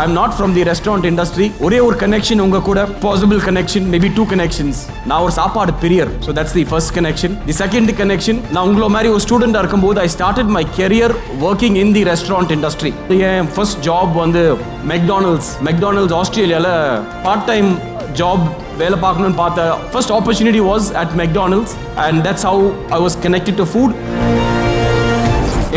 I'm not from the restaurant industry. ஒரே ஒரு connection உங்க கூட, possible connection, maybe two connections. நான் ஒரு சாப்பாடு பிரியர். So that's the first connection. The second connection, நான் உங்கள மாதிரி ஒரு ஸ்டூடெண்டா இருக்கும்போது I started my career working in the restaurant industry. N first job வந்து McDonald's ஆஸ்திரேலியால பார்ட் டைம் ஜாப் வேலை பார்க்கணும்னு பார்த்த first opportunity was at McDonald's and that's how I was connected to food.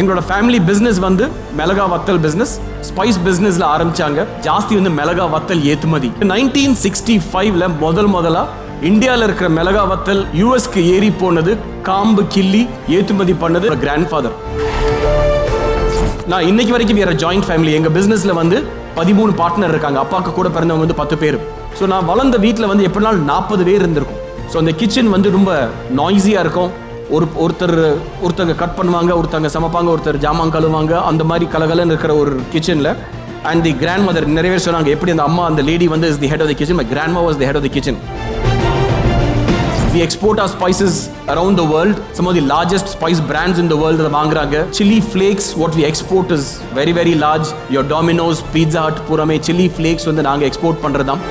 எங்களோட ஃபேமிலி பிஸ்னஸ் வந்து மிளகா வத்தல் business, spice பிஸ்னஸ்ல ஆரம்பிச்சாங்க. ஜாஸ்தி வந்து மிளகா வத்தல் ஏற்றுமதி. 1965 முதலா இந்தியாவில் இருக்கிற மிளகா வத்தல் யூஎஸ்க்கு ஏறி போனது, காம்பு கிள்ளி ஏற்றுமதி பண்ணது கிராண்ட் ஃபாதர். நான் இன்னைக்கு வரைக்கும் வேற ஜாயிண்ட் ஃபேமிலி. எங்க பிசினஸ்ல வந்து 13 பார்ட்னர் இருக்காங்க. அப்பாவுக்கு கூட பிறந்தவங்க வந்து 10 பேர். ஸோ நான் வளர்ந்த வீட்டில் வந்து எப்படினாலும் 40 பேர் இருந்திருக்கும். ஸோ அந்த கிச்சன் வந்து ரொம்ப நாய்ஸியா இருக்கும். ஒருத்தங்க கட் பண்ணுவாங்க, ஒருத்தங்க சமைப்பாங்க, ஒருத்தர் ஜாமான் கழுவாங்க, அந்த மாதிரி கலகலன்னு இருக்கிற ஒரு கிச்சனில். அண்ட் தி கிராண்ட் மதர் நிறைய சொன்னாங்க எப்படி அந்த அம்மா, அந்த லேடி வந்து is the head of the kitchen. My grandma was the head of the kitchen. We export our spices around the world. Some of the largest spice brands in the world வாங்குறாங்க. Chili flakes, what we export is very very large. Your Domino's, Pizza Hut பூராமே chili flakes வந்து நாங்க export பண்றதாம்.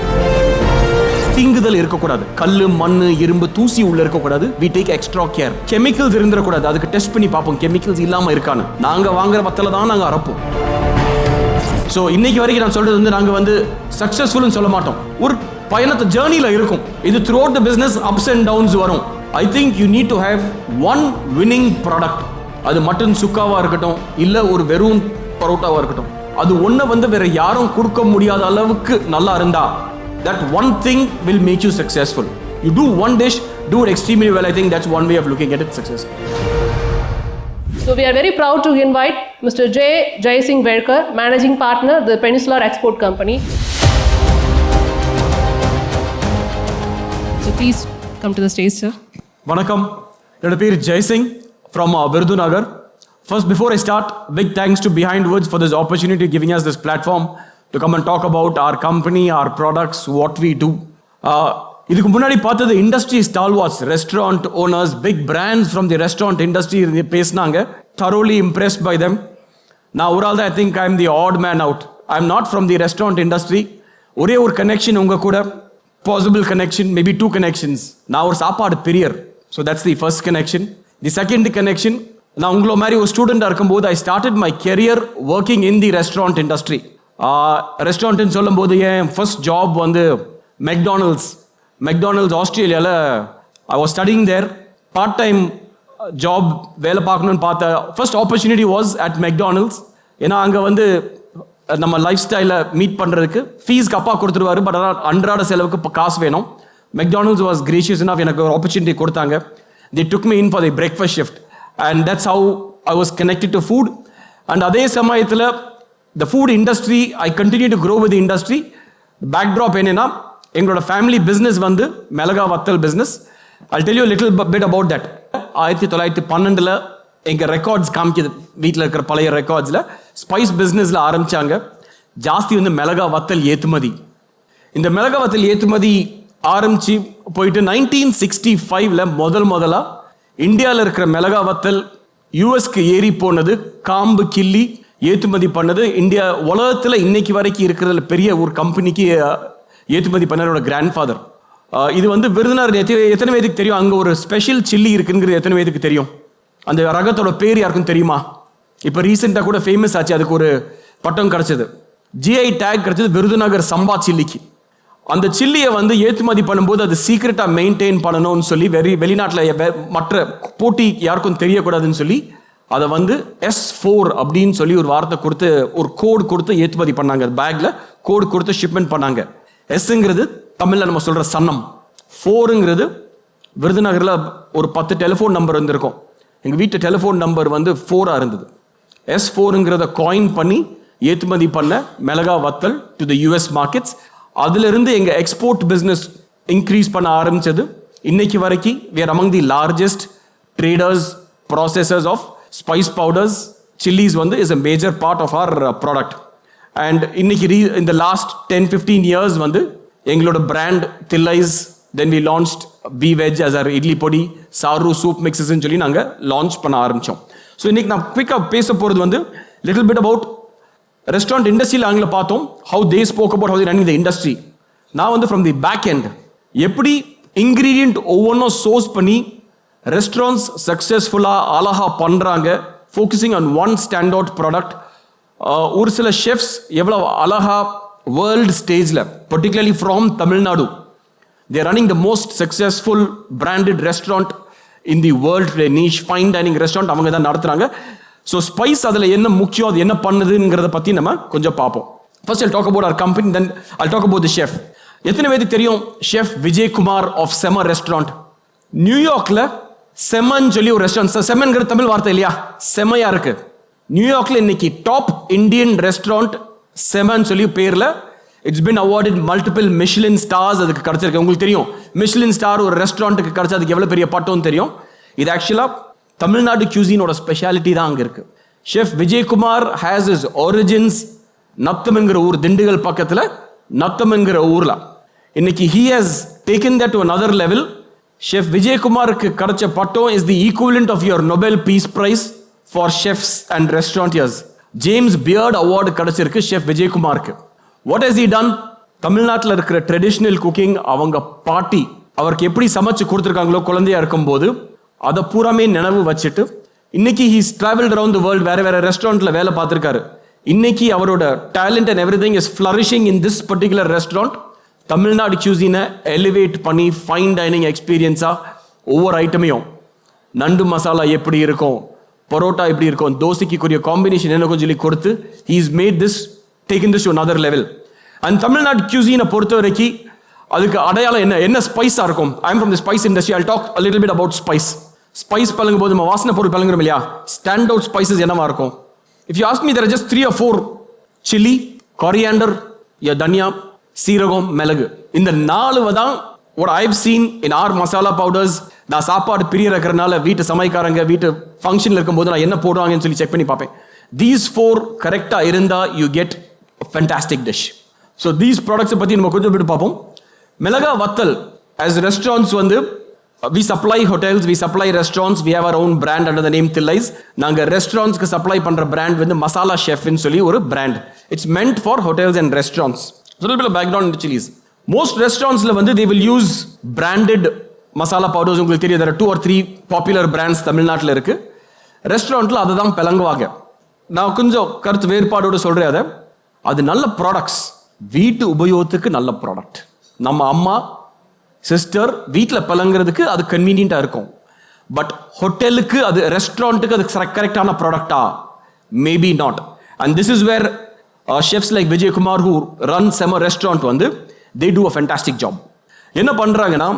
தீங்குதல் இருக்கக்கூடாது. கல்லு, மண்ணு, இரும்பு, தூசி உள்ள இருக்கக்கூடாது. we take extra care. Chemicals இருந்துடக்கூடாது. அதுக்கு டெஸ்ட் பண்ணி பார்ப்போம் கெமிக்கல்ஸ் இல்லாம இருக்கான்னு. நாங்க வாங்குற வத்தல தான் நாங்க அரைப்போம். ஸோ இன்னைக்கு வரைக்கும் நான் சொல்றது வந்து நாங்க வந்து சக்சஸ்ஃபுல்னு சொல்ல மாட்டோம். ஒரு பயணத்தை ஜேர்னில இருக்கும். இது throughout the business ups and downs வரும். I think you need to have one winning product. அது மட்டன் சுக்காவா இருக்கட்டும், இல்ல ஒரு வெறும் பரோட்டாவா இருக்கட்டும், அது ஒன்றை வந்து வேற யாரும் கொடுக்க முடியாத அளவுக்கு நல்லா இருந்தா, that one thing will make you successful. You do one dish, do it extremely well. I think that's one way of looking at it, success. So we are very proud to invite Mr. Jai Singh Verkar, Managing Partner, the Peninsular Export Company. So please come to the stage, sir. Vanakkam. என்னோட பேர் Jai Singh from Virudhunagar. First, before I start, big thanks to Behindwoods for this opportunity, giving us this platform to come and talk about our company, our products, what we do. இதுக்கு முன்னாடி பார்த்தது industry stalwarts, restaurant owners, big brands from the restaurant industry பேசினாங்க. thoroughly impressed by them. நான் ஒரு ஆள் தான், I think I am the odd man out. I am not from the restaurant industry. ஒரே ஒரு கனெக்ஷன் உங்க கூட, possible connection, maybe two connections. நான் ஒரு சாப்பாடு பிரியர். So that's the first connection. The second connection, நான் உங்கள மாதிரி ஒரு ஸ்டூடெண்டா இருக்கும்போது I started my career working in the restaurant industry. ரெஸ்டாரண்ட்னு சொல்லும்போது என் ஃபர்ஸ்ட் ஜாப் வந்து மெக்டானல்ட்ஸ் ஆஸ்திரேலியாவில். I was studying there. Part time job வேலை பார்க்கணும்னு பார்த்த first opportunity was at McDonald's. ஏன்னா அங்கே வந்து நம்ம லைஃப் ஸ்டைலை மீட் பண்ணுறதுக்கு ஃபீஸ்க்கு அப்பா கொடுத்துருவாரு, பட் ஆனால் அன்றாட செலவுக்கு இப்போ காசு வேணும். மெக்டானல்ட்ஸ் வாஸ் கிரேஷியஸ் இனஃப், எனக்கு ஒரு ஆப்பர்ச்சுனிட்டி கொடுத்தாங்க. They took me in for the breakfast shift and that's how I was connected to food. அண்ட் அதே சமயத்தில் the food industry, I continue to grow with the industry. Backdrop என்னன்னா, எங்களோட family business வந்து மிளகா வத்தல் business. I'll tell you a little bit about that. 1912 எங்கள் records காமிக்குது, வீட்டில் இருக்கிற பழைய ரெக்கார்ட்ஸில் ஸ்பைஸ் பிஸ்னஸில் ஆரம்பித்தாங்க. ஜாஸ்தி வந்து மிளகா வத்தல் ஏற்றுமதி. இந்த மிளகா வத்தல் ஏற்றுமதி ஆரம்பித்து போயிட்டு 1965 முதலா இந்தியாவில் இருக்கிற மிளகா வத்தல் யூஎஸ்க்கு ஏறி போனது, காம்பு கிள்ளி ஏற்றுமதி பண்ணது. இந்தியா உலகத்தில் இன்னைக்கு வரைக்கும் இருக்கிறதுல பெரிய ஒரு கம்பெனிக்கு ஏற்றுமதி பண்ணதோட கிராண்ட் ஃபாதர். இது வந்து விருதுநகர் எத்தனை பேருக்கு தெரியும்? அங்கே ஒரு ஸ்பெஷல் சில்லி இருக்குங்கிறது எத்தனை பேருக்கு தெரியும்? அந்த ரகத்தோட பேர் யாருக்கும் தெரியுமா? இப்போ ரீசெண்டாக கூட ஃபேமஸ் ஆச்சு, அதுக்கு ஒரு பட்டம் கிடைச்சது, ஜிஐ டேக் கிடைச்சது விருதுநகர் சம்பா சில்லிக்கு. அந்த சில்லியை வந்து ஏற்றுமதி பண்ணும்போது அது சீக்ரெட்டாக மெயின்டைன் பண்ணணும்னு சொல்லி வெளிநாட்டில் மற்ற போட்டி யாருக்கும் தெரியக்கூடாதுன்னு சொல்லி அதை வந்து S4 அப்படின்னு சொல்லி ஒரு வார்த்தை கொடுத்து, ஒரு கோடு கொடுத்து ஏற்றுமதி பண்ணாங்க. பேக்கில் கோடு கொடுத்து ஷிப்மெண்ட் பண்ணாங்க. எஸ்ங்கிறது தமிழில் நம்ம சொல்கிற சன்னம், 4ங்கிறது விருதுநகரில் ஒரு 10 டெலிஃபோன் நம்பர் இருந்திருக்கும். எங்கள் வீட்டு டெலிஃபோன் நம்பர் வந்து 4 இருந்தது. S4ங்கிறத காயின் பண்ணி ஏற்றுமதி பண்ண மிளகா வத்தல் டு த US மார்க்கெட்ஸ். அதிலிருந்து எங்கள் எக்ஸ்போர்ட் பிஸ்னஸ் இன்க்ரீஸ் பண்ண ஆரம்பித்தது. இன்னைக்கு வரைக்கும் we are among the largest traders, processors of spice powders. Chilies வந்து is a major part of our product. And இன்னைக்கு in the last 10-15 years வந்து எங்களோட brand thillais, then we launched B-Veg as our idli podi, saru soup mixes ன்னு சொல்லி நாங்கள் launch பண்ண ஆரம்பித்தோம். So இன்னைக்கு நான் குவிக்காக பேச போகிறது வந்து little bit about ரெஸ்டாரண்ட் இண்டஸ்ட்ரியில் அவங்கள பார்த்தோம், how they spoke about how they running the industry. நான் வந்து from the back end எப்படி இன்கிரீடியன்ட் ஒவ்வொன்றும் சோர்ஸ் பண்ணி ரெஸ்டாரண்ட்ஸ் சக்ஸஸ்ஃபுல்லாக அழகாக பண்ணுறாங்க, focusing on one stand out product. ஒரு சில ஷெஃப்ஸ் எவ்வளோ அழகாக வேர்ல்டு ஸ்டேஜில், particularly from Tamil Nadu, they are running the most successful branded restaurant in the world today, niche fine dining restaurant அவங்க தான் நடத்துகிறாங்க. ஸோ ஸ்பைஸ் அதில் என்ன முக்கியம், அது என்ன பண்ணுதுங்கிறத பற்றி நம்ம கொஞ்சம் பார்ப்போம். First I'll talk about our company, then I'll talk about the chef. எத்தனை பேருக்கு தெரியும் ஷெஃப் விஜயகுமார் ஆஃப் செம ரெஸ்டாரண்ட்? நியூயார்க்கில் செமன்னு சொல்லி ஒரு ரெஸ்டாரண்ட், செமன்கிற தமிழ் வார்த்தை இல்லையா, செமையாக இருக்குது. நியூயார்க்கில் இன்னைக்கு டாப் இந்தியன் ரெஸ்டாரண்ட் செமன்னு சொல்லி பேரில் it's been awarded multiple Michelin stars அதுக்கு கிடச்சிருக்கு. உங்களுக்கு தெரியும் மிஷ்லின் ஸ்டார் ஒரு ரெஸ்டாரண்ட்டுக்கு கிடச்சா அதுக்கு எவ்வளோ பெரிய பட்டம்னு தெரியும். இது ஆக்சுவலாக தமிழ்நாடு கியூசினோட ஸ்பெஷாலிட்டி தான் அங்கே இருக்குது. Chef Vijayakumar has his origins நத்தம்ங்கிற ஊர், திண்டுக்கல் பக்கத்தில் நத்தம்ங்கிற ஊரில். இன்னைக்கு he has taken that to another level. Chef விஜயகுமாருக்கு கிடைச்ச பட்டம் is the equivalent of your Nobel peace prize for chefs and restaurateurs. James Beard award கிடைச்சிருக்கு ஷெஃப் விஜயகுமாருக்கு. What has he done? தமிழ்நாட்டில் இருக்கிற ட்ரெடிஷ்னல் குக்கிங் அவங்க பாட்டி அவருக்கு எப்படி சமைச்சு கொடுத்துருக்காங்களோ குழந்தையா இருக்கும்போது அதை பூராமே நினைவு வச்சுட்டு இன்னைக்கு he's traveled around the world, வேற வேற ரெஸ்டாரண்ட்ல வேலை பார்த்துருக்காரு. இன்னைக்கு அவரோட talent and everything is flourishing in this particular restaurant. Tamil Nadu கியூசினை எலிவேட் பண்ணி ஃபைன் டைனிங் எக்ஸ்பீரியன்ஸாக ஒவ்வொரு ஐட்டமையும், நண்டு மசாலா எப்படி இருக்கும், பரோட்டா எப்படி இருக்கும், தோசைக்குரிய காம்பினேஷன் என்ன கொஞ்சம் சொல்லி கொடுத்து he's made this, taken this to another level. And Tamil Nadu கியூசினை பொறுத்த வரைக்கும் அதுக்கு அடையாளம் என்ன ஸ்பைஸாக இருக்கும். I am from the spice industry, I talk a little bit about spice. Spice பழங்கும் போது நம்ம வாசனை பொருள் பழங்குறோம் இல்லையா, ஸ்டாண்ட் அவுட் ஸ்பைசஸ் என்னவா இருக்கும்? If you ask me there are just 3 or 4: chilli, coriander, தனியா, சீரகம், மிளகு. இந்த 4 தான் what I've seen in our masala powders. நான் சாப்பாடு பிரிய இருக்கிறனால வீட்டு சமைக்காரங்க வீட்டு ஃபங்க்ஷனில் இருக்கும்போது நான் என்ன போடுவாங்கன்னு சொல்லி செக் பண்ணி பார்ப்பேன். தீஸ் 4 கரெக்டாக இருந்தால் you get fantastic dish. So these ப்ராடக்ட்ஸை பற்றி நம்ம கொஞ்சம் விட்டு பார்ப்போம். மிளகா வத்தல் as restaurants வந்து we supply hotels, we supply restaurants, we have our own brand under the name thillais. நாங்க ரெஸ்டாரண்ட்ஸ்க்கு சப்ளை பண்ற பிராண்ட் வந்து மசாலா ஷெஃப்னு சொல்லி ஒரு brand. It's meant for hotels and restaurants. So a little bit of background into chilies. Most restaurants வந்து they will use branded masala powders. உங்களுக்கு தெரியும், there are 2 or 3 popular brands தமிழ்நாட்டில் இருக்கு. ரெஸ்டாரண்ட்ல அதை தான் பிளங்குவாங்க. நான் கொஞ்சம் கருத்து வேறுபாடோடு சொல்றேன். அது நல்ல ப்ராடக்ட்ஸ், வீட்டு உபயோகத்துக்கு நல்ல ப்ராடக்ட். நம்ம அம்மா சிஸ்டர் வீட்டில் பழங்குறதுக்கு அது கன்வீனியண்டாக இருக்கும். பட் ஹோட்டலுக்கு அது, ரெஸ்டாரண்ட்டுக்கு அது கரெக்டான ப்ராடக்டா? Maybe not. And this is where chefs like Vijayakumar who run Semma restaurant வந்து they do a fantastic job. என்ன பண்ணுறாங்கன்னா,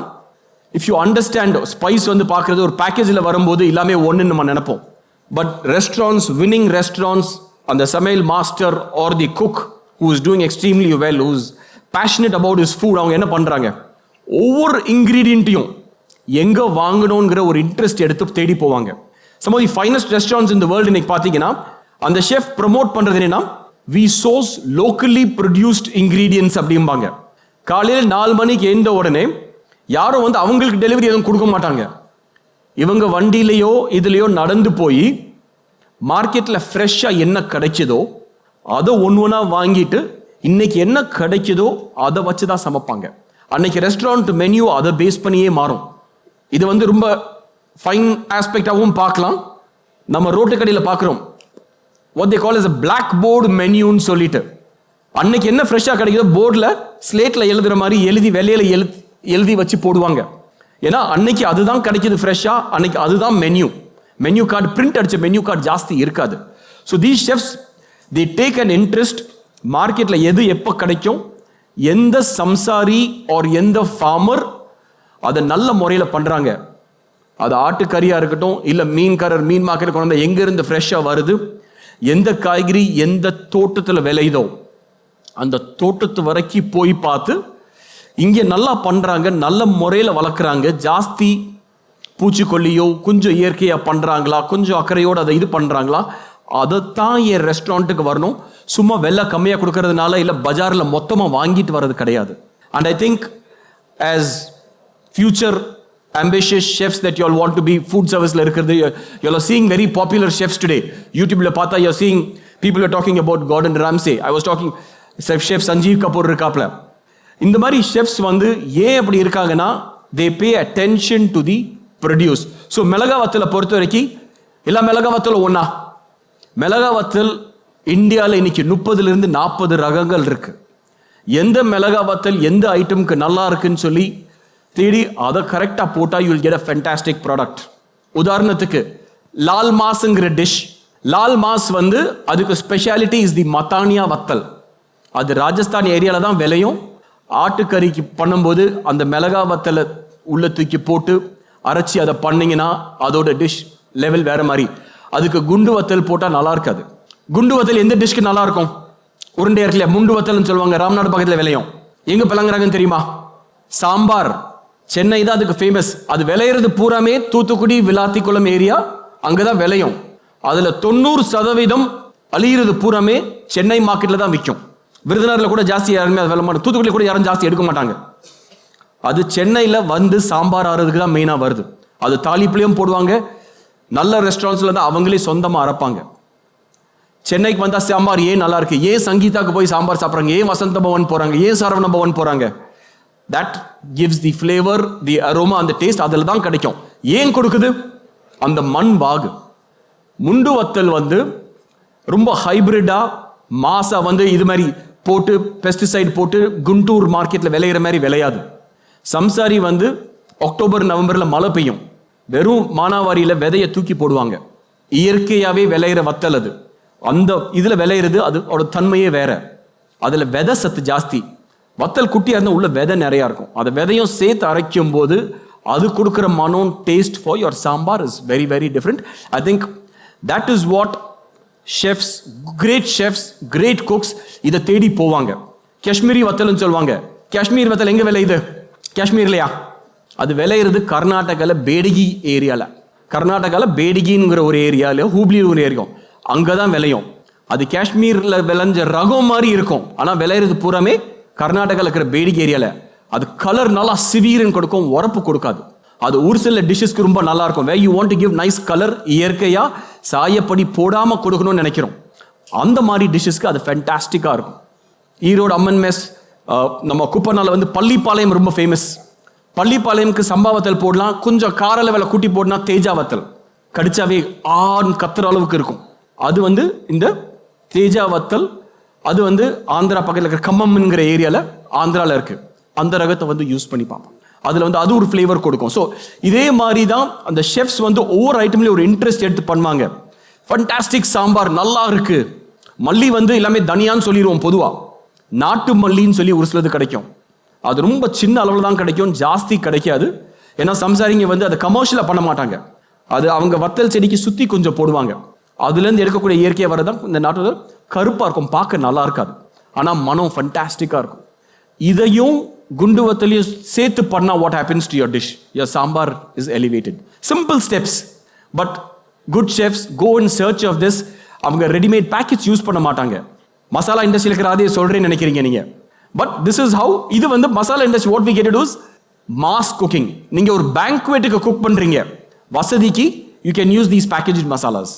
இஃப் யூ அண்டர்ஸ்டாண்ட், ஸ்பைஸ் வந்து பார்க்குறது ஒரு பேக்கேஜில் வரும்போது எல்லாமே ஒன்றுன்னு நம்ம நினைப்போம். பட் ரெஸ்டாரண்ட்ஸ், வின்னிங் ரெஸ்டாரண்ட்ஸ், அந்த சமையல் master or the cook who is doing extremely well, who is passionate about is food, அவங்க என்ன பண்ணுறாங்க, ஒவ்வொரு இன்க்ரீடியண்ட்டையும் எங்கே வாங்கணுங்கிற ஒரு இன்ட்ரெஸ்ட் எடுத்து தேடி போவாங்க. Some of the finest restaurants in the world இன்னைக்கு பார்த்தீங்கன்னா அந்த ஷெஃப் ப்ரமோட் பண்ணுறது என்னன்னா, we source locally produced ingredients அப்படிம்பாங்க. காலையில் 4 மணிக்கு எழுந்த உடனே யாரும் வந்து அவங்களுக்கு டெலிவரி எதுவும் கொடுக்க மாட்டாங்க. இவங்க வண்டியிலையோ இதுலையோ நடந்து போய் மார்க்கெட்டில் ஃப்ரெஷ்ஷாக என்ன கிடைக்குதோ அதை ஒன்று வாங்கிட்டு இன்னைக்கு என்ன கிடைக்குதோ அதை வச்சு தான் சமைப்பாங்க. அன்னைக்கு ரெஸ்டாரண்ட் மெனு அதை பேஸ் பண்ணியே மாறும். இது வந்து ரொம்ப ஃபைன் ஆஸ்பெக்டாகவும் பார்க்கலாம். நம்ம ரோட்டு கடையில் பார்க்குறோம், what they call as a black board மெனுன்னு சொல்லிட்டு, அன்னைக்கு என்ன ஃப்ரெஷ்ஷாக கிடைக்குதோ போர்டில் ஸ்லேட்டில் எழுதுகிற மாதிரி எழுதி வெள்ளையில் எழுதி வச்சு போடுவாங்க. ஏன்னா அன்னைக்கு அதுதான் கிடைக்கிது ஃப்ரெஷ்ஷாக, அன்னைக்கு அதுதான் மெனு கார்டு, பிரிண்ட் அடித்த மெனு கார்டு ஜாஸ்தி இருக்காது. So these chefs they take an interest, மார்க்கெட்டில் எது எப்போ கிடைக்கும், எந்த சம்சாரி ஆர் எந்த ஃபார்மர் அதை நல்ல முறையில் பண்ணுறாங்க. அது ஆட்டுக்கறியாக இருக்கட்டும், இல்லை மீன்காரர் மீன் மார்க்கெட் கொண்டு வந்தால் எங்கேருந்து ஃப்ரெஷ்ஷாக வருது, எந்த காய்கறி எந்த தோட்டத்தில் விளையுதோ அந்த தோட்டத்து வரைக்கும் போய் பார்த்து இங்கே நல்லா பண்ணுறாங்க, நல்ல முறையில் வளர்க்குறாங்க, ஜாஸ்தி பூச்சிக்கொல்லியோ கொஞ்சம் இயற்கையாக பண்ணுறாங்களா, கொஞ்சம் அக்கறையோடு அதை இது பண்ணுறாங்களா, அதைத்தான் என் ரெஸ்டாரண்ட்டுக்கு வரணும். சும்மா வெள்ளை கம்மியாக கொடுக்கறதுனால இல்லை பஜாரில் மொத்தமாக வாங்கிட்டு வர்றது கிடையாது. And I think as future ambitious chefs that you all want to be food service la irukkuradhu, you all are seeing very popular chefs today. YouTube la paatha you are seeing people are talking about Gordon Ramsay. I was talking chef Sanjeev Kapoor irukapla. இந்த மாதிரி chefs வந்து ஏன் அப்படி இருக்காங்கன்னா they pay attention to the produce. So மிளகா வத்தலை பொறுத்த வரைக்கும் எல்லா மிளகா வத்தலும் ஒண்ணா? மிளகா வத்தல் இந்தியாவில் இன்னைக்கு 30 to 40 ரகங்கள் இருக்கு. எந்த மிளகா வத்தல் எந்த ஐட்டம்க்கு நல்லா இருக்குன்னு சொல்லி தேடி அதை கரெக்டா போட்டா you will get a fantastic product. உதாரணத்துக்கு லால் மாஸ்ங்கிற டிஷ், லால் மாஸ் வந்து அதுக்கு ஸ்பெஷாலிட்டி இஸ் தி மத்தானியா வத்தல். அது ராஜஸ்தான் ஏரியால தான் விளையும். ஆட்டுக்கறிக்கு பண்ணும்போது அந்த மிளகா வத்தலை உள்ள தூக்கி போட்டு அரைச்சி அதை பண்ணீங்கன்னா அதோட டிஷ் லெவல் வேற மாதிரி. அதுக்கு குண்டு வத்தல் போட்டால் நல்லா இருக்காது. குண்டு வத்தல் எந்த டிஷ்க்கு நல்லா இருக்கும்? உருண்டை இருக்குல்ல, முண்டு வத்தல்னு சொல்லுவாங்க, ராம்நாடு பக்கத்தில் விளையும். எங்க பழங்குறாங்கன்னு தெரியுமா? சாம்பார், சென்னை தான் அதுக்கு ஃபேமஸ். அது விளையிறது பூராமே தூத்துக்குடி விளாத்திக்குளம் ஏரியா, அங்கதான் விளையும். அதுல 90% அழியிறது பூராமே சென்னை மார்க்கெட்ல தான் விற்கும். விருதுநகர்ல கூட ஜாஸ்தி யாருமே அது விளை மாட்டாங்க, தூத்துக்குடி கூட யாரும் ஜாஸ்தி எடுக்க மாட்டாங்க. அது சென்னையில் வந்து சாம்பார் ஆறதுக்கு தான் மெயினாக வருது. அது தாளிப்புலையும் போடுவாங்க. நல்ல ரெஸ்டாரண்ட்ஸில் தான் அவங்களே சொந்தமாக அரைப்பாங்க. சென்னைக்கு வந்தால் சாம்பார் ஏன் நல்லா இருக்கு, ஏன் சங்கீதாக்கு போய் சாம்பார் சாப்பிட்றாங்க, ஏன் வசந்த பவன் போகிறாங்க, ஏன் சரவண பவன் போகிறாங்க? That gives the flavour, the aroma, அந்த டேஸ்ட் அதில் தான் கிடைக்கும். ஏன் கொடுக்குது? அந்த மண் வாகு. முண்டு வத்தல் வந்து ரொம்ப ஹைபிரிடா மாசா வந்து இது மாதிரி போட்டு பெஸ்டிசைட் போட்டு குண்டூர் மார்க்கெட்டில் விளையிற மாதிரி விளையாது. சம்சாரி வந்து அக்டோபர் நவம்பரில் மழை பெய்யும், வெறும் மானாவாரியில் விதையை தூக்கி போடுவாங்க. இயற்கையாகவே விளையிற வத்தல் அது. அந்த இதில் விளையிறது அதோட தன்மையே வேற. அதில் விதை சத்து ஜாஸ்தி. வத்தல் குட்டியாக இருந்தால் உள்ள விதை நிறையா இருக்கும். அந்த விதையும் சேர்த்து அரைக்கும் போது அது கொடுக்குற மனம், taste for your sambar is very very different. I think that is what chefs, great cooks இதை தேடி போவாங்க. காஷ்மீரி வத்தல்னு சொல்லுவாங்க. காஷ்மீர் வத்தல் எங்கே விளையுது? காஷ்மீர்லையா? அது விளையிறது கர்நாடகாவில் பேடிகி ஏரியாவில். கர்நாடகாவில் பேடிகிங்கிற ஒரு ஏரியாவில், ஹூப்ளி ஒரு ஏரியா, அங்கே தான் விளையும். அது காஷ்மீரில் விளைஞ்ச ரகம் மாதிரி இருக்கும், ஆனால் விளையிறது பூராமே கர்நாடகாவில் இருக்கிற பேடிகி ஏரியாவில். அது கலர் நல்லா சிவீர்னு கொடுக்கும், உரப்பு கொடுக்காது. அது ஒரு சில டிஷ்ஷஸ்க்கு ரொம்ப நல்லா இருக்கும். Way you want to give nice colour, இயற்கையாக சாயப்படி போடாமல் கொடுக்கணும்னு நினைக்கிறோம். அந்த மாதிரி டிஷ்ஷஸ்க்கு அது ஃபேண்டாஸ்டிக்காக இருக்கும். ஈரோடு அம்மன் மெஸ், நம்ம குப்பனால வந்து பள்ளிப்பாளையம் ரொம்ப ஃபேமஸ். பள்ளிப்பாளையம்க்கு சம்பாவத்தல் போடலாம், கொஞ்சம் கார லெவலில் கூட்டி போடலாம் தேஜா வத்தல். கடிச்சாவே ஆண் கத்துற அளவுக்கு இருக்கும். அது வந்து இந்த தேஜா வத்தல். அது வந்து ஆந்திரா பக்கத்தில் இருக்கிற கம்மம்ங்கிற ஏரியாவில் ஆந்திராவில் இருக்கு. அந்த ரகத்தை வந்து யூஸ் பண்ணி பார்ப்போம். அதில் வந்து அது ஒரு ஃப்ளேவர் கொடுக்கும். ஸோ இதே மாதிரி தான் அந்த ஷெஃப்ஸ் வந்து ஒவ்வொரு ஐட்டம்லேயும் ஒரு இன்ட்ரெஸ்ட் எடுத்து பண்ணுவாங்க. ஃபண்டாஸ்டிக் சாம்பார் நல்லா இருக்கு. மல்லி வந்து எல்லாமே தனியான்னு சொல்லிடுவோம் பொதுவாக. நாட்டு மல்லின்னு சொல்லி ஒரு சிலது கிடைக்கும். அது ரொம்ப சின்ன அளவில் தான் கிடைக்கும், ஜாஸ்தி கிடைக்காது. ஏன்னா சம்சாரிங்க வந்து அதை கமர்ஷியலாக பண்ண மாட்டாங்க. அது அவங்க வத்தல் செடிக்கு சுற்றி கொஞ்சம் போடுவாங்க. அதுலேருந்து எடுக்கக்கூடிய இயற்கையாக வரதான் இந்த நாட்டு கருப்பாக இருக்கும், பார்க்க நல்லா இருக்காது, ஆனால் மனம் ஃபண்டாஸ்டிக்காக இருக்கும். இதையும் குண்டு வத்தலையும் சேர்த்து பண்ணால் what happens to your dish? Your sambar is elevated. Simple steps, but good chefs go in search of this. அவங்க ரெடிமேட் பேக்கெட்ஸ் யூஸ் பண்ண மாட்டாங்க. மசாலா இண்டஸ்ட்ரியில் இருக்கிற அதே சொல்கிறேன்னு நினைக்கிறீங்க நீங்கள். But this is how. இது வந்து masala industry what we get to is mass cooking. நீங்கள் ஒரு பேங்க்வெட்டுக்கு குக் பண்ணுறீங்க, வசதிக்கு you can use these package masalas.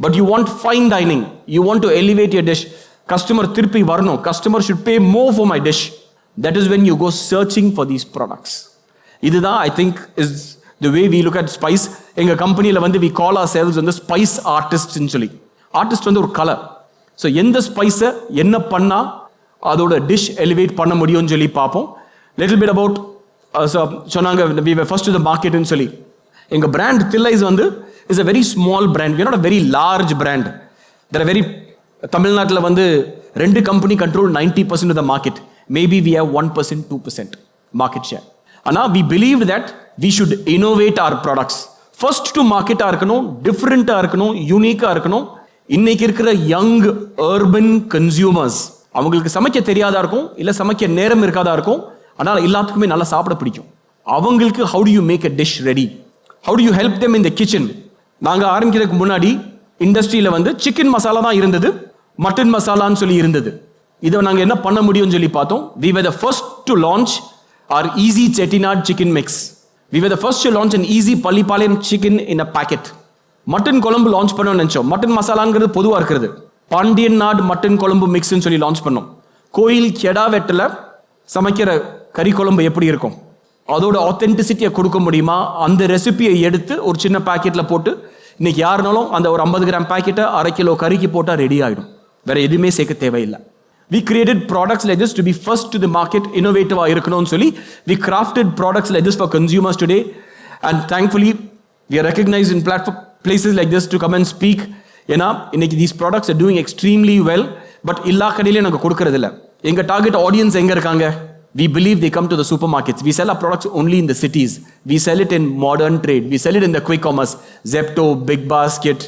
But you want fine dining, you want to elevate your dish. Customer திருப்பி வரணும், customer should pay more for my dish. That is when you go searching for these products. இதுதான் I think is the way we look at spice. எங்க கம்பெனியில் வந்து we call ourselves வந்து spice artists ன்னு சொல்லி. Artist வந்து ஒரு colour. So எந்த ஸ்பைஸை என்ன பண்ணால் அதோட டிஷ் எலிவேட் பண்ண முடியும்னு சொல்லி பார்ப்போம். லிட்டில் பிட் அபவுட் சொன்னாங்க we were first to the market ன்னு சொல்லி. எங்கள் பிராண்ட் thillais வந்து is a very small brand. We are not a very large brand. There are very தமிழ்நாட்டில் வந்து 2 company control 90% of the market. Maybe we have 1%, 2% market share. ஆனால் we believed that we should innovate our products. First to market இருக்கணும், டிஃப்ரெண்ட்டாக இருக்கணும், யூனிக்காக இருக்கணும். இன்னைக்கு இருக்கிற யங் அர்பன் கன்சியூமர்ஸ், அவங்களுக்கு சமைக்க தெரியாதா இருக்கும், இல்லை சமைக்க நேரம் இருக்காதா இருக்கும், ஆனால் எல்லாத்துக்குமே நல்லா சாப்பிட பிடிக்கும். அவங்களுக்கு how do you make a dish ready? How do you help them in the kitchen? நாங்கள் ஆரம்பிக்கிறதுக்கு முன்னாடி இண்டஸ்ட்ரியில் வந்து சிக்கன் மசாலா தான் இருந்தது, மட்டன் மசாலான்னு சொல்லி இருந்தது. இதை நாங்கள் என்ன பண்ண முடியும்னு சொல்லி பார்த்தோம். We were the first to launch our easy chettinad chicken mix. We were the first to launch an easy Pallippalayam chicken in a packet. Mutton குழம்பு லான்ச் பண்ணோம்னு நினச்சோம். மட்டன் மசாலாங்கிறது பொதுவாக இருக்கிறது. பாண்டியன் நாடு மட்டன் குழம்பு மிக்ஸ்ன்னு சொல்லி லான்ச் பண்ணோம். கோயில் கெடா வெட்டில் சமைக்கிற கறி குழம்பு எப்படி இருக்கும், அதோட ஆத்தென்டிசிட்டியை கொடுக்க முடியுமா, அந்த ரெசிபியை எடுத்து ஒரு சின்ன பேக்கெட்டில் போட்டு இன்னைக்கு யாருனாலும் அந்த ஒரு 50 கிராம் பேக்கெட்டை 1/2 கிலோ கறிக்கு போட்டால் ரெடி ஆகிடும். வேற எதுவுமே சேர்க்க தேவையில்லை. We created products like this to be first to the market, innovative இருக்கணும்னு சொல்லி we crafted products like this for consumers today, and thankfully we are recognized in places like this to come and speak. ஏன்னா இன்னைக்கு these products are doing extremely well, but எல்லா கடையிலையும் நாங்கள் கொடுக்கறது இல்லை. எங்க டார்கெட் ஆடியன்ஸ் எங்க இருக்காங்க? We believe they come to the supermarkets. We sell our products only in the cities. We sell it in modern trade. We sell it in the quick commerce, Zepto, Big Basket,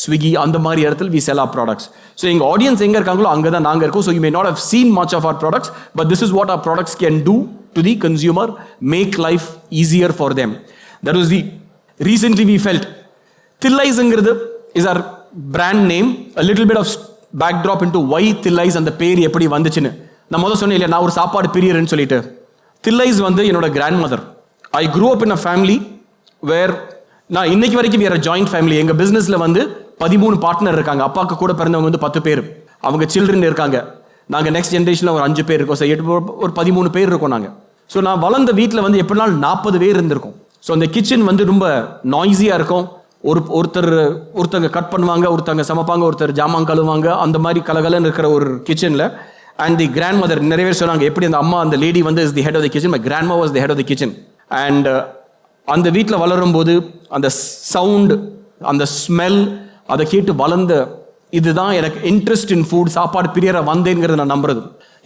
Swiggy, அந்த மாதிரி இடத்துல we sell our products. So எங்க audience எங்க இருக்காங்களோ அங்கே தான் நாங்கள் இருக்கோம். So you may not have seen much of our products, but this is what our products can do to the consumer, make life easier for them. That was the recently we felt thillais is our brand name. A little bit of backdrop into why thillais அந்த பேர் எப்படி வந்துச்சுன்னு. நான் முதல்ல சொன்னேன் இல்லையா, நான் ஒரு சாப்பாடு பிரியர்னு சொல்லிட்டு. thillais என்னோட grandmother. I grew up in a family where நான் இன்னைக்கு வரைக்கும் we are a joint family. எங்க பிசினஸ்ல 13 பார்ட்னர் இருக்காங்க. அப்பாவுக்கு கூட பிறந்தவங்க 10 பேர். அவங்க சில்ட்ரன் இருக்காங்க. நாங்க நெக்ஸ்ட் ஜென்ரேஷன்ல ஒரு 5 பேர் இருக்கோம். ஒரு 13 பேர் இருக்கோம் நாங்க. ஸோ நான் வளர்ந்த வீட்டில் எப்படினாலும் 40 பேர் இருந்திருக்கும். ஸோ அந்த கிச்சன் ரொம்ப நாய்ஸியா இருக்கும். ஒருத்தங்க கட் பண்ணுவாங்க, ஒருத்தங்க சமைப்பாங்க, ஒருத்தர் ஜாமான் கழுவாங்க, அந்த மாதிரி கலகலன்னு இருக்கிற ஒரு கிச்சன்ல. அண்ட் தி கிராண்ட் மதர் நிறைய பேர் சொன்னாங்க எப்படி அந்த அம்மா அந்த lady is the head of the kitchen. My grandma was the head of the kitchen. And அந்த வீட்டில் வளரும் போது அந்த சவுண்ட், அந்த ஸ்மெல், அதை கேட்டு வளர்ந்த இதுதான் எனக்கு இன்ட்ரெஸ்ட் இன் ஃபுட், சாப்பாடு பிரியரை வந்தேங்கிறது நான் நம்புறது.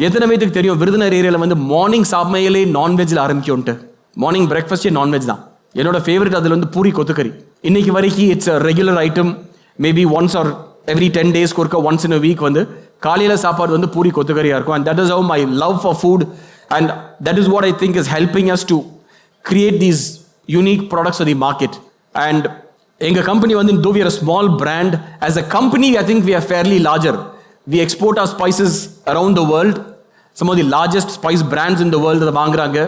எத்தனை பேருக்கு தெரியும் விருதுநகர் ஏரியாவில் மார்னிங் சமையலே நான்வெஜ்ல ஆரம்பிக்கும்ட்டு. மார்னிங் பிரேக்ஃபாஸ்டே நான்வெஜ் தான். என்னோட ஃபேவரட் அதில் பூரி கொத்துக்கறி. இன்னைக்கு வரைக்கும் it's a regular item. Maybe once or every 10 days ஒருக்க ஒன்ஸ் இன் அ வீக் காலையில் சாப்பாடு பூரி கொத்துக்கறியாக இருக்கும். And that is how my love for food, and that is what I think is helping us to create these unique products for the market. And எங்கள் company though we are a small brand, as a company I think we are fairly larger. We export our spices around the world. Some of the largest spice brands in the world அதை வாங்குறாங்க.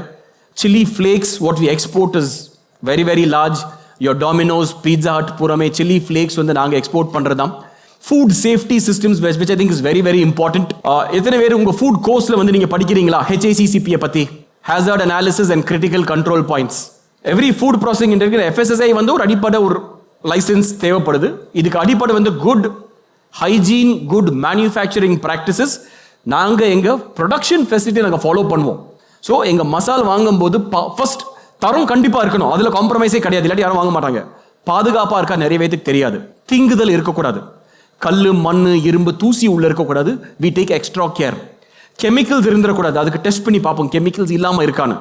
Chili flakes, what we export is very very large. Your Domino's, Pizza Hut பூராமே chili flakes நாங்கள் export பண்ணுறதாம். Food safety systems which I think is very very important. எத்தனை பேர் உங்கள் food கோர்ஸில் நீங்கள் படிக்கிறீங்களா HACCP பற்றி, hazard analysis and critical control points. Every food processing industry FSSAI ஒரு அடிப்படை ஒரு லைசன்ஸ் தேவைப்படுது. இதுக்கு அடிப்படை good hygiene, good manufacturing practices. நாங்கள் எங்கள் ப்ரொடக்ஷன் ஃபெசிலிட்டி நாங்கள் ஃபாலோ பண்ணுவோம். ஸோ எங்கள் மசால் வாங்கும்போது ஃபர்ஸ்ட் தரம் கண்டிப்பாக இருக்கணும், அதில் காம்ப்ரமைஸே கிடையாது, இல்லாட்டி யாரும் வாங்க மாட்டாங்க. பாதுகாப்பாக இருக்கா நிறைய பேருக்கு தெரியாது. தீங்குதல் இருக்கக்கூடாது, கல் மண் இரும்பு தூசி உள்ள இருக்கக்கூடாது. We take extra care. Chemicals இருந்துடக்கூடாது, அதுக்கு டெஸ்ட் பண்ணி பார்ப்போம் கெமிக்கல்ஸ் இல்லாமல் இருக்கான்னு.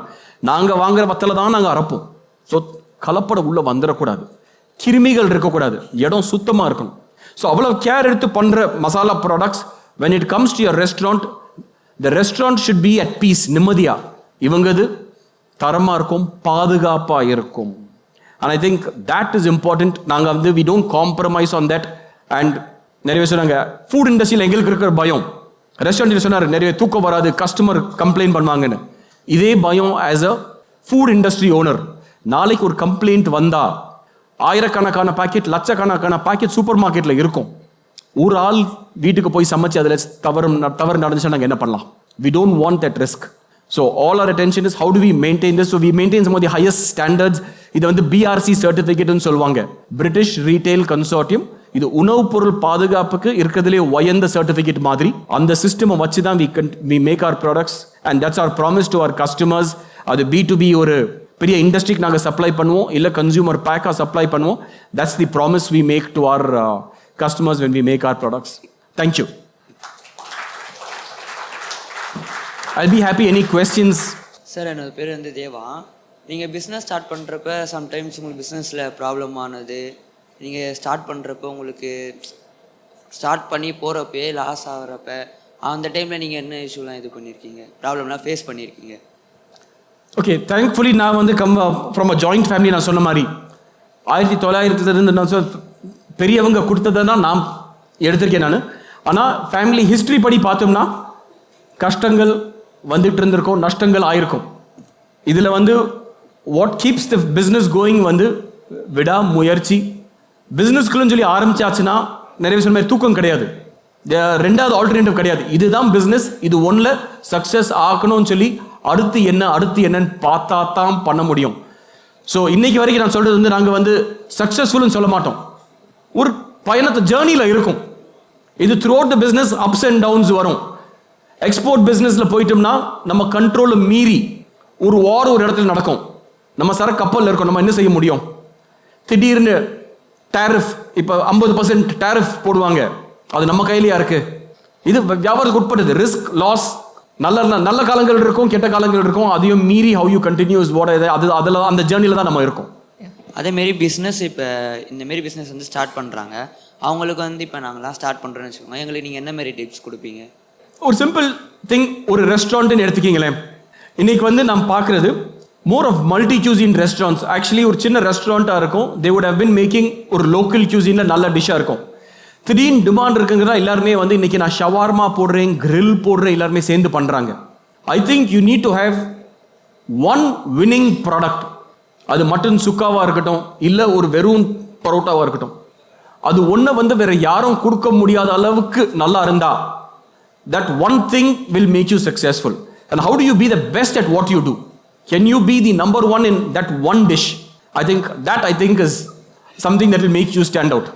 நாங்கள் வாங்குற வத்தலை தான் நாங்கள் அரைப்போம். ஸோ கலப்படம் உள்ள வந்துடக்கூடாது, கிருமிகள் இருக்கக்கூடாது, இடம் சுத்தமாக இருக்கணும். ஸோ அவ்வளோ கேர் எடுத்து பண்ணுற masala products. when it comes to your restaurant, the restaurant should be at peace, நிம்மதியா. இவங்கது தரமாக இருக்கும், பாதுகாப்பாக இருக்கும். and I think that is important. நாங்கள் we don't compromise on that. and நிறைய பேர் சொன்னாங்க ஃபுட் இண்டஸ்ட்ரியில் எங்களுக்கு இருக்கிற பயம். ரெஸ்டாரண்ட் சொன்னார் நிறைய தூக்கம் வராது, கஸ்டமர் கம்ப்ளைண்ட் பண்ணுவாங்கன்னு. இதே பயம் as a food industry owner. நாளைக்கு ஒரு கம்ப்ளைண்ட் வந்தா ஆயிரக்கணக்கான பாக்கெட், லட்சக்கணக்கான பாக்கெட் சூப்பர் மார்க்கெட்டில் இருக்கும். ஒரு ஆள் வீட்டுக்கு போய் சமைச்சு அதில் தவறு நடந்துச்சுன்னா நாங்கள் என்ன பண்ணலாம்? We don't want that risk. So all our attention is how do we maintain this? So we maintain some of the highest standards. இது BRC certificate சொல்லுவாங்க, British Retail Consortium. இது உணவுப் பொருள் பாதுகாப்புக்கு இருக்கிறதுலே உயர்ந்த சர்டிஃபிகேட் மாதிரி. அந்த சிஸ்டமை வச்சு தான் we make our products, and that's our promise to our customers. அது B2B ஒரு பெரிய இண்டஸ்ட்ரிக்கு நாங்கள் சப்ளை பண்ணுவோம், இல்லை கன்சியூமர் பேக்காக சப்ளை பண்ணுவோம். that's the promise we make to our customers when we make our products. Thank you. I'll be happy. Any questions? Sir, என்னோட பேர் தேவா. நீங்கள் பிஸ்னஸ் ஸ்டார்ட் பண்ணுறப்ப சம்டைம்ஸ் உங்களுக்கு பிஸ்னஸில் ப்ராப்ளம் ஆனது, நீங்கள் ஸ்டார்ட் பண்ணுறப்ப உங்களுக்கு ஸ்டார்ட் பண்ணி போகிறப்பே லாஸ் ஆகிறப்ப அந்த டைமில் நீங்கள் என்ன இஷ்யூலாம் இது பண்ணியிருக்கீங்க, ப்ராப்ளம்லாம் ஃபேஸ் பண்ணியிருக்கீங்க? ஓகே, தேங்க்ஃபுல்லி நான் ஃப்ரம் அ ஜாயிண்ட் ஃபேமிலி. நான் சொன்ன மாதிரி 1900 நான் பெரியவங்க கொடுத்ததை தான் நான் எடுத்திருக்கேன் நான். ஆனால் ஃபேமிலி ஹிஸ்ட்ரி படி பார்த்தோம்னா கஷ்டங்கள் வந்துட்டு இருந்திருக்கும், நஷ்டங்கள் ஆயிருக்கும். இதில் what keeps the business going வந்து விடா முயற்சி. பிஸ்னஸ்க்குள்ளன்னு சொல்லி ஆரம்பிச்சாச்சுன்னா நிறைய சொன்ன மாதிரி தூக்கம் கிடையாது, ரெண்டாவது ஆல்டர்னேட்டிவ் கிடையாது. இதுதான் பிஸ்னஸ், இது ஒன்றில் சக்ஸஸ் ஆக்கணும்னு சொல்லி அடுத்து என்னன்னு பார்த்தா தான் பண்ண முடியும். ஸோ இன்னைக்கு வரைக்கும் நான் சொல்கிறது வந்து நாங்கள் வந்து சக்ஸஸ்ஃபுல்னு சொல்ல மாட்டோம், ஒரு பயணத்தை ஜேர்னியில் இருக்கும். இது throughout the business ups and downs வரும். எக்ஸ்போர்ட் பிஸ்னஸில் போயிட்டோம்னா நம்ம கண்ட்ரோலை மீறி ஒரு வார் ஒரு இடத்துல நடக்கும், நம்ம சரக்கு கப்பலில் இருக்கோம், நம்ம என்ன செய்ய முடியும்? திடீர்னு டேரிஃப், இப்போ 50% டேரிஃப் போடுவாங்க, அது நம்ம கையிலையா இருக்கு? இது வியாபாரத்துக்கு உட்பட்டது. ரிஸ்க் லாஸ், நல்ல காலங்கள் இருக்கும், கெட்ட காலங்கள் இருக்கும். அதையும் மீறி ஹவ் யூ கண்டினியூஸ் அதில் அந்த ஜேர்னியில் தான் நம்ம இருக்கோம். அதேமாரி பிஸ்னஸ் இப்போ இந்தமாரி பிஸ்னஸ் வந்து ஸ்டார்ட் பண்ணுறாங்க, அவங்களுக்கு வந்து இப்போ நாங்களாம் ஸ்டார்ட் பண்ணுறோன்னு வச்சுக்கோங்க, எங்களுக்கு நீங்கள் என்ன மாதிரி டிப்ஸ் கொடுப்பீங்க? ஒரு சிம்பிள் திங், ஒரு ரெஸ்டாரண்ட்னு எடுத்துக்கிங்களேன். இன்னைக்கு வந்து நாம் பார்க்குறது more of multi cuisine restaurants. Actually ஒரு சின்ன ரெஸ்டாரண்ட்டாக இருக்கும், they would have been making ஒரு லோக்கல் cuisineல நல்ல டிஷ்ஷாக இருக்கும். திடீர்னு டிமாண்ட் இருக்குங்கிறதா எல்லாருமே வந்து இன்னைக்கு நான் ஷவார்மா போடுறேன், கிரில் போடுறேன், எல்லாருமே சேர்ந்து பண்ணுறாங்க. ஐ think you need to have one winning product. அது மட்டன் சுக்காவாக இருக்கட்டும், இல்லை ஒரு வெறும் பரோட்டாவாக இருக்கட்டும், அது ஒன்றை வந்து வேற யாரும் கொடுக்க முடியாத அளவுக்கு நல்லா இருந்தா, that one thing will make you successful. And how do you be the best at what you do? Can you be the number one in that one dish? I think is something that will make you stand out.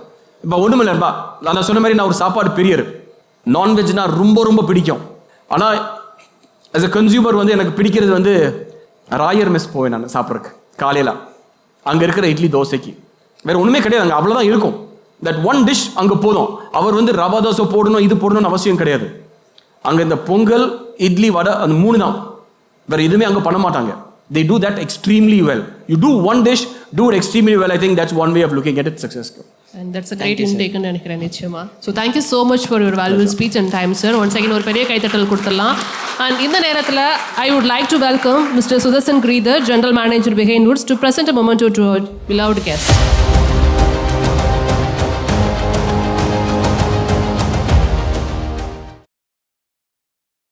இப்போ ஒன்றும் இல்லைப்பா, நான் சொன்ன மாதிரி நான் ஒரு சாப்பாடு பிரியர், நான்வெஜ்னா ரொம்ப ரொம்ப பிடிக்கும். ஆனால் ஆஸ் அ கன்சியூமர் வந்து எனக்கு பிடிக்கிறது வந்து ராயர் மெஸ் போவேன் நான் சாப்பிட்றதுக்கு காலையில். அங்கே இருக்கிற இட்லி தோசைக்கு வேறு ஒன்றுமே கிடையாது, அங்கே அவ்வளோதான் இருக்கும். தட் ஒன் டிஷ் அங்கே போதும். அவர் வந்து ரவா தோசை போடணும், இது போடணும்னு அவசியம் கிடையாது. அங்கே இந்த பொங்கல், இட்லி, வடை, அந்த 3 தான், வேறு எதுவுமே அங்கே பண்ண மாட்டாங்க. They do that extremely well. You do one dish, do it extremely well. I think that's one way of looking at it success. And that's a great intake ன்னு நினைக்கிறேன் நிச்சயமா. So thank you so much for your valuable speech and time, sir. Once again ஒரு பெரிய கைத்தட்டல் கொடுத்துடலாம். And இந்த நேரத்தில் I would like to welcome Mr. Sudarshan Giridhar, General Manager Behindwoods, to present a memento to our beloved guest.